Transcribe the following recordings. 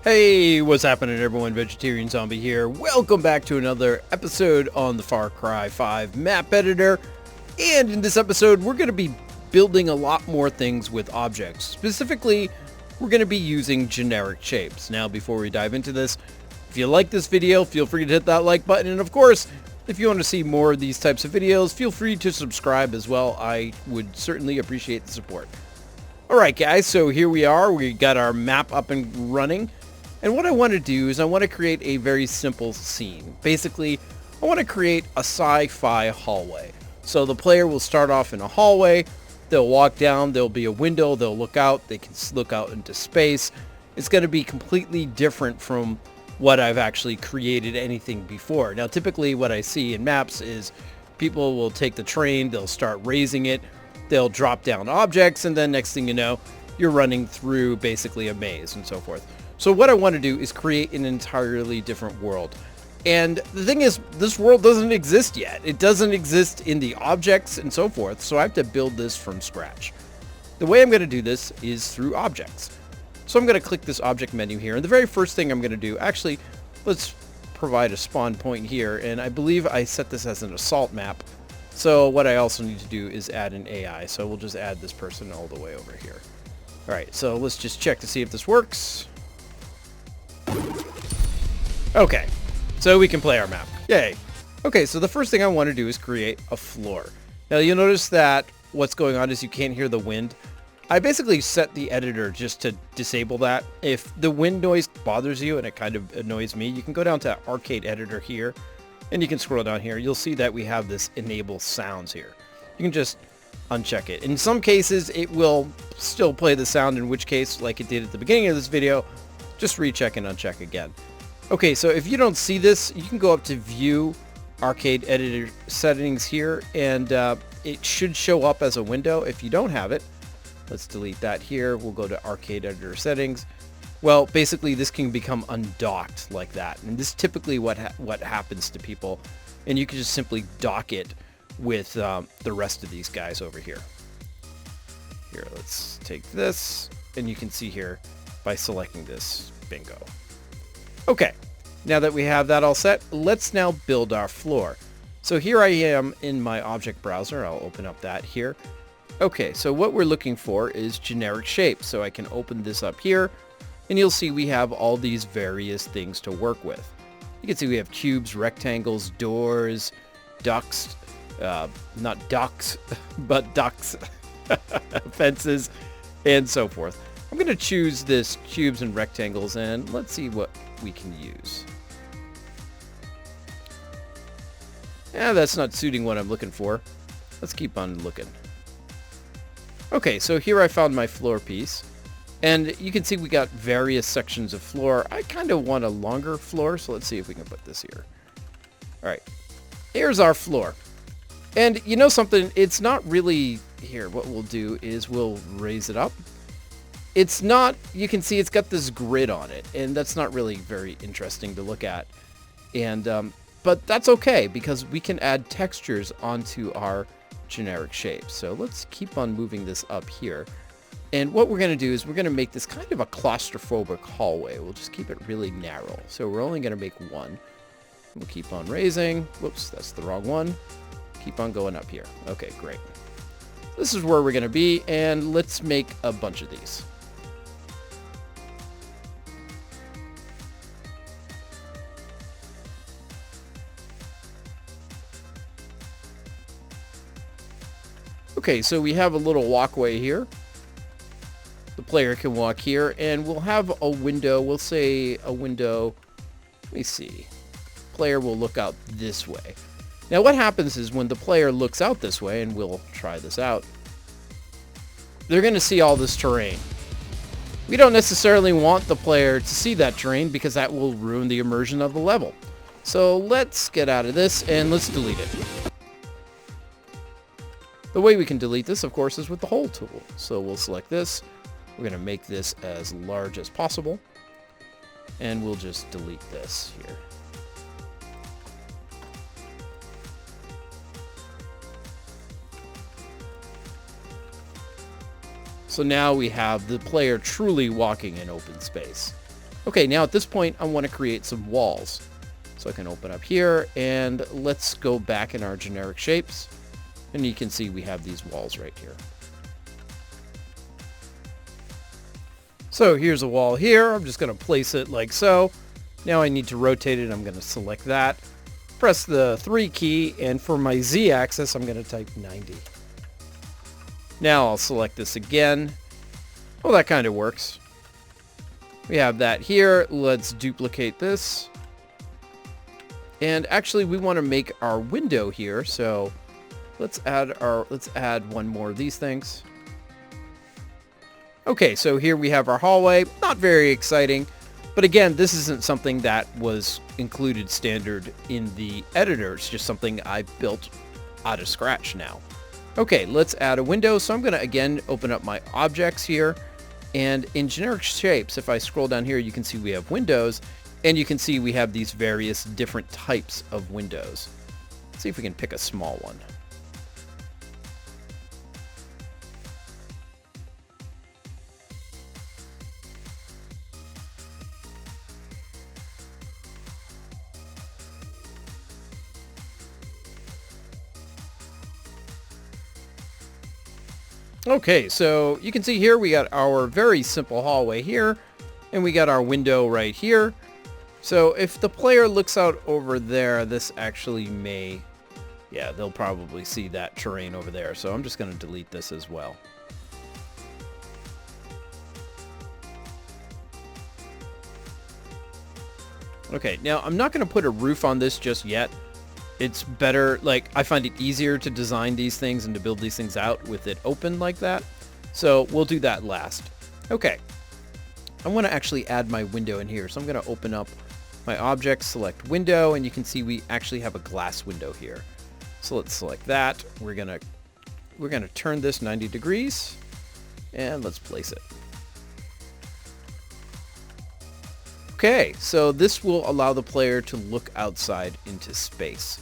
Hey, what's happening everyone? VegetarianZombee here. Welcome back to another episode on the Far Cry 5 map editor. And in this episode, we're going to be building a lot more things with objects. Specifically, we're going to be using generic shapes. Now, before we dive into this, if you like this video, feel free to hit that like button. And of course, if you want to see more of these types of videos, feel free to subscribe as well. I would certainly appreciate the support. Alright guys, so here we are. We got our map up and running. And what I want to do is I want to create a very simple scene. Basically, I want to create a sci-fi hallway. So the player will start off in a hallway, they'll walk down, there'll be a window, they'll look out, they can look out into space. It's going to be completely different from what I've actually created anything before. Now typically what I see in maps is people will take the train, they'll start raising it, they'll drop down objects, and then next thing you know, you're running through basically a maze and so forth. So what I want to do is create an entirely different world. And the thing is, this world doesn't exist yet. It doesn't exist in the objects and so forth, so I have to build this from scratch. The way I'm going to do this is through objects. So I'm going to click this object menu here, and the very first thing I'm going to do, actually, let's provide a spawn point here, and I believe I set this as an assault map. So what I also need to do is add an AI, so we'll just add this person all the way over here. Alright, so let's just check to see if this works. Okay, so we can play our map. Yay. Okay, so the first thing I want to do is create a floor. Now you'll notice that what's going on is you can't hear the wind. I basically set the editor just to disable that. If the wind noise bothers you, and it kind of annoys me, you can go down to Arcade Editor here, and you can scroll down here. You'll see that we have this enable sounds here. You can just uncheck it. In some cases, it will still play the sound, in which case, like it did at the beginning of this video, just recheck and uncheck again. Okay, so if you don't see this, you can go up to View, Arcade Editor Settings here, and it should show up as a window. If you don't have it, let's delete that here. We'll go to Arcade Editor Settings. Well, basically, this can become undocked like that, and this is typically what happens to people, and you can just simply dock it with the rest of these guys over here. Here, let's take this, and you can see here by selecting this. Bingo. Okay, now that we have that all set, let's now build our floor. So here I am in my object browser. I'll open up that here. Okay, so what we're looking for is generic shapes. So I can open this up here, and you'll see we have all these various things to work with. You can see we have cubes, rectangles, doors, ducks, not ducks, but ducks, fences, and so forth. I'm going to choose this cubes and rectangles, and let's see what we can use. Yeah, that's not suiting what I'm looking for. Let's keep on looking. Okay, so here I found my floor piece, and you can see we got various sections of floor. I kind of want a longer floor, so let's see if we can put this here. All right, here's our floor. And you know something, it's not really, here, what we'll do is we'll raise it up. It's not, you can see it's got this grid on it, and that's not really very interesting to look at. And, but that's okay, because we can add textures onto our generic shapes. So let's keep on moving this up here. And what we're going to do is we're going to make this kind of a claustrophobic hallway. We'll just keep it really narrow. So we're only going to make one. We'll keep on raising. Whoops, that's the wrong one. Keep on going up here. Okay, great. This is where we're going to be, and let's make a bunch of these. Okay, so we have a little walkway here. The player can walk here, and we'll have a window. We'll say a window. Let me see. Player will look out this way. Now what happens is when the player looks out this way, and we'll try this out, they're going to see all this terrain. We don't necessarily want the player to see that terrain because that will ruin the immersion of the level. So let's get out of this, and let's delete it. The way we can delete this, of course, is with the hole tool. So we'll select this. We're going to make this as large as possible. And we'll just delete this here. So now we have the player truly walking in open space. Okay, now at this point, I want to create some walls. So I can open up here, and let's go back in our generic shapes. And you can see we have these walls right here. So here's a wall here. I'm just going to place it like so. Now I need to rotate it. I'm going to select that. Press the 3 key, and for my Z-axis, I'm going to type 90. Now I'll select this again. Well, that kind of works. We have that here. Let's duplicate this. And actually, we want to make our window here, so let's add one more of these things. Okay, so here we have our hallway. Not very exciting. But again, this isn't something that was included standard in the editor. It's just something I built out of scratch now. Okay, let's add a window. So I'm going to, again, open up my objects here. And in generic shapes, if I scroll down here, you can see we have windows. And you can see we have these various different types of windows. Let's see if we can pick a small one. Okay, so you can see here we got our very simple hallway here, and we got our window right here. So if the player looks out over there, this actually may, yeah, they'll probably see that terrain over there. So I'm just going to delete this as well. Okay, now I'm not going to put a roof on this just yet. It's better, like, I find it easier to design these things and to build these things out with it open like that. So we'll do that last. Okay. I want to actually add my window in here. So I'm going to open up my object, select window, and you can see we actually have a glass window here. So let's select that. We're going to turn this 90 degrees, and let's place it. Okay, so this will allow the player to look outside into space.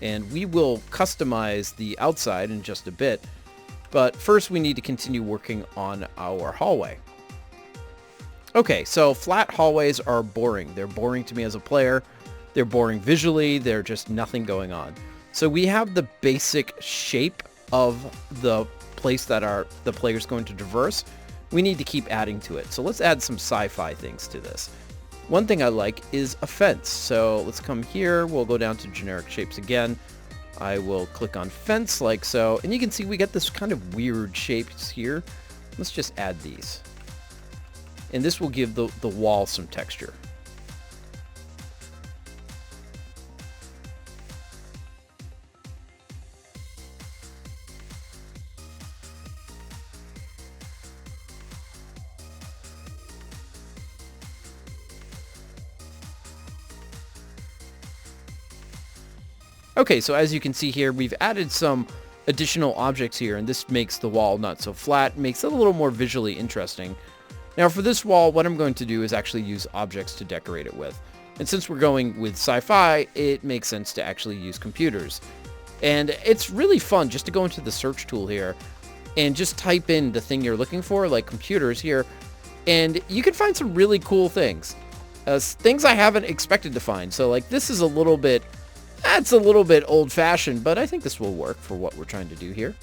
And we will customize the outside in just a bit, but first we need to continue working on our hallway. Okay, so flat hallways are boring. They're boring to me as a player. They're boring visually. They're just nothing going on. So we have the basic shape of the place that the player's going to traverse. We need to keep adding to it. So let's add some sci-fi things to this. One thing I like is a fence. So let's come here. We'll go down to generic shapes again. I will click on fence like so. And you can see we get this kind of weird shapes here. Let's just add these. And this will give the wall some texture. Okay, so as you can see here, we've added some additional objects here, and this makes the wall not so flat, makes it a little more visually interesting. Now for this wall, what I'm going to do is actually use objects to decorate it with. And since we're going with sci-fi, it makes sense to actually use computers. And it's really fun just to go into the search tool here and just type in the thing you're looking for, like computers here, and you can find some really cool things. Things I haven't expected to find. So like this is a little bit, that's a little bit old-fashioned, but I think this will work for what we're trying to do here.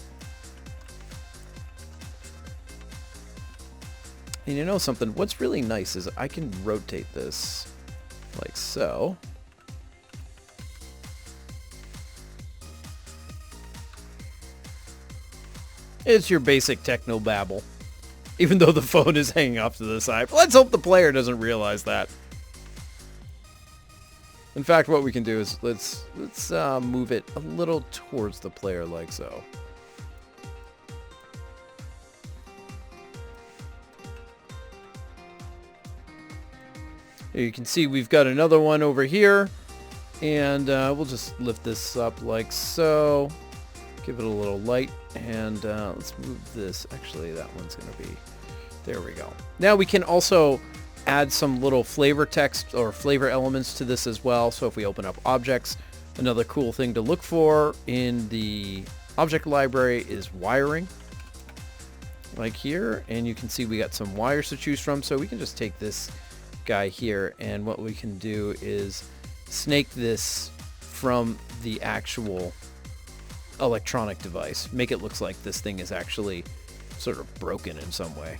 And you know something? What's really nice is I can rotate this like so. It's your basic technobabble, even though the phone is hanging off to the side. But let's hope the player doesn't realize that. In fact, what we can do is let's move it a little towards the player like so. Here you can see we've got another one over here, and we'll just lift this up like so. Give it a little light, and let's move this. Actually, that one's going to be, there we go. Now we can also add some little flavor text or flavor elements to this as well. So if we open up objects, another cool thing to look for in the object library is wiring, like here. And you can see we got some wires to choose from. So we can just take this guy here, and what we can do is snake this from the actual electronic device. Make it look like this thing is actually sort of broken in some way.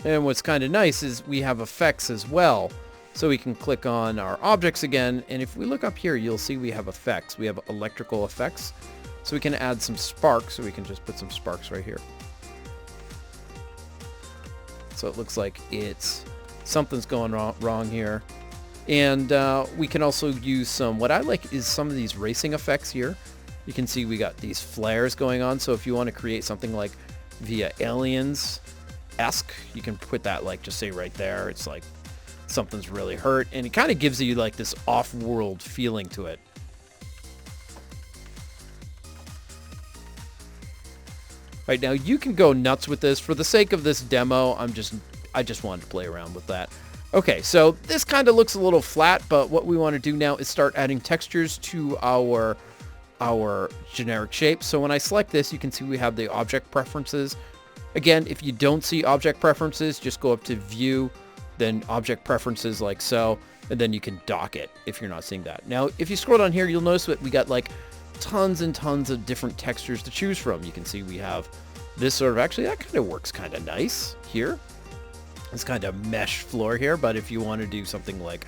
And what's kind of nice is we have effects as well. So we can click on our objects again, and if we look up here, you'll see we have effects. We have electrical effects. So we can add some sparks, so we can just put some sparks right here. So it looks like something's going wrong here. And we can also use some, what I like is some of these racing effects here. You can see we got these flares going on. So if you want to create something like via Aliens-esque, you can put that like, just say right there. It's like something's really hurt. And it kind of gives you like this off-world feeling to it. Right now, you can go nuts with this. For the sake of this demo, I just wanted to play around with that. Okay, so this kind of looks a little flat, but what we want to do now is start adding textures to our generic shape. So when I select this, you can see we have the object preferences. Again, if you don't see object preferences, just go up to View, then Object Preferences like so, and then you can dock it if you're not seeing that. Now, if you scroll down here, you'll notice that we got like tons and tons of different textures to choose from. You can see we have this sort of, actually that kind of works kind of nice here. It's kind of mesh floor here, but if you want to do something like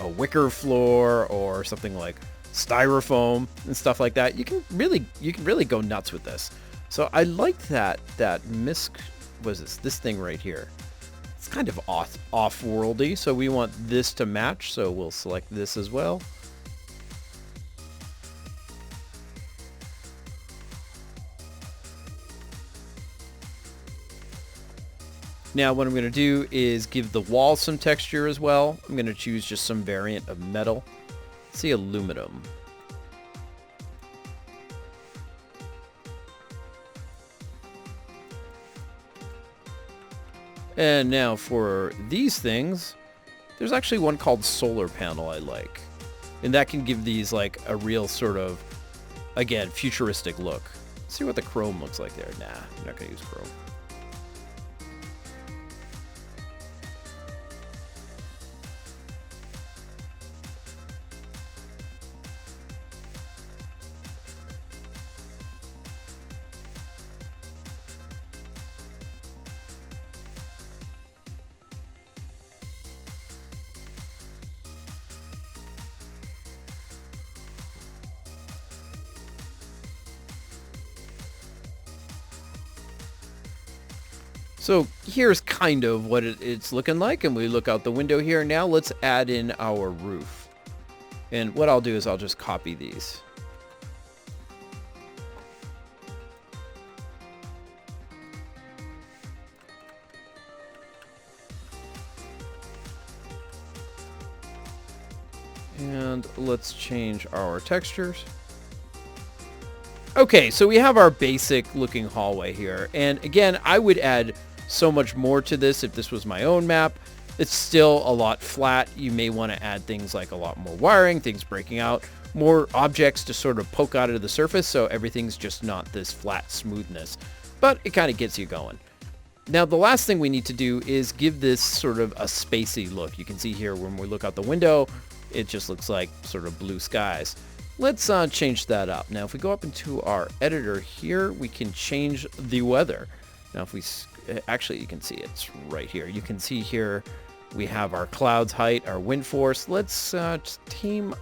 a wicker floor or something like styrofoam and stuff like that, you can really go nuts with this. So I like that this thing right here. It's kind of off-worldy, so we want this to match, so we'll select this as well. Now what I'm going to do is give the wall some texture as well. I'm going to choose just some variant of metal. Let's see, aluminum. And now for these things, there's actually one called solar panel I like. And that can give these like a real sort of, again, futuristic look. Let's see what the chrome looks like there. Nah, I'm not going to use chrome. So here's kind of what it's looking like, and we look out the window here. Now let's add in our roof. And what I'll do is I'll just copy these. And let's change our textures. Okay, so we have our basic looking hallway here. And again, I would add so much more to this if this was my own map. It's still a lot flat. You may want to add things like a lot more wiring, things breaking out, more objects to sort of poke out of the surface, so everything's just not this flat smoothness. But it kind of gets you going. Now, the last thing we need to do is give this sort of a spacey look. You can see here when we look out the window, it just looks like sort of blue skies. Let's change that up. Now, if we go up into our editor here, we can change the weather. Now, if we actually, you can see it's right here. You can see here we have our clouds height, our wind force. Let's team.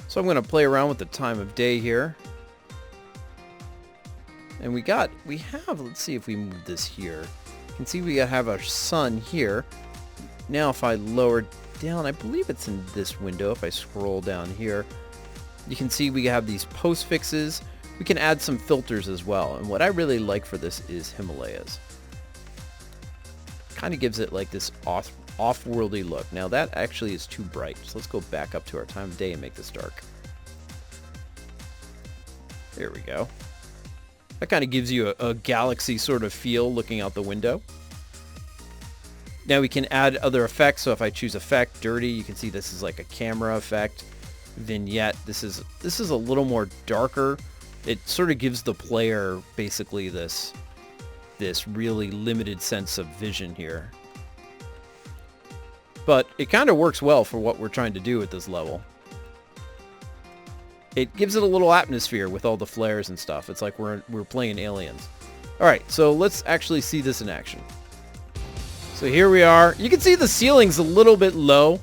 So I'm going to play around with the time of day here. And we have, let's see if we move this here. You can see we have our sun here. Now if I lower down, I believe it's in this window. If I scroll down here, you can see we have these post fixes. We can add some filters as well. And what I really like for this is Himalayas. Kind of gives it like this off-worldy look. Now that actually is too bright. So let's go back up to our time of day and make this dark. There we go. That kind of gives you a galaxy sort of feel looking out the window. Now we can add other effects. So if I choose effect, dirty, you can see this is like a camera effect. Vignette, this is a little more darker It sort of gives the player basically this really limited sense of vision here. But it kind of works well for what we're trying to do at this level. It gives it a little atmosphere with all the flares and stuff. It's like we're playing Aliens. All right, so let's actually see this in action. So here we are. You can see the ceiling's a little bit low.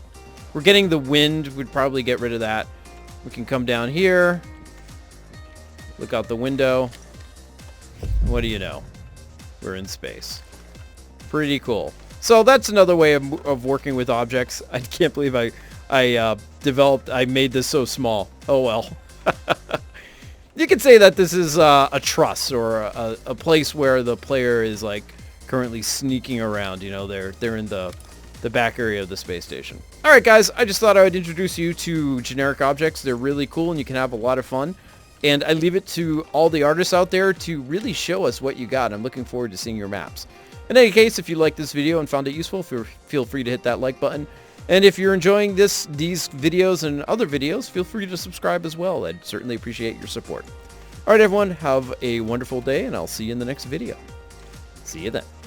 We're getting the wind. We'd probably get rid of that. We can come down here. Look out the window. What do you know? We're in space. Pretty cool. So that's another way of working with objects. I can't believe I made this so small. Oh well. You could say that this is a truss or a place where the player is like currently sneaking around. You know, they're in the back area of the space station. All right, guys, I just thought I would introduce you to generic objects. They're really cool and you can have a lot of fun. And I leave it to all the artists out there to really show us what you got. I'm looking forward to seeing your maps. In any case, if you liked this video and found it useful, feel free to hit that like button. And if you're enjoying these videos and other videos, feel free to subscribe as well. I'd certainly appreciate your support. All right, everyone, have a wonderful day, and I'll see you in the next video. See you then.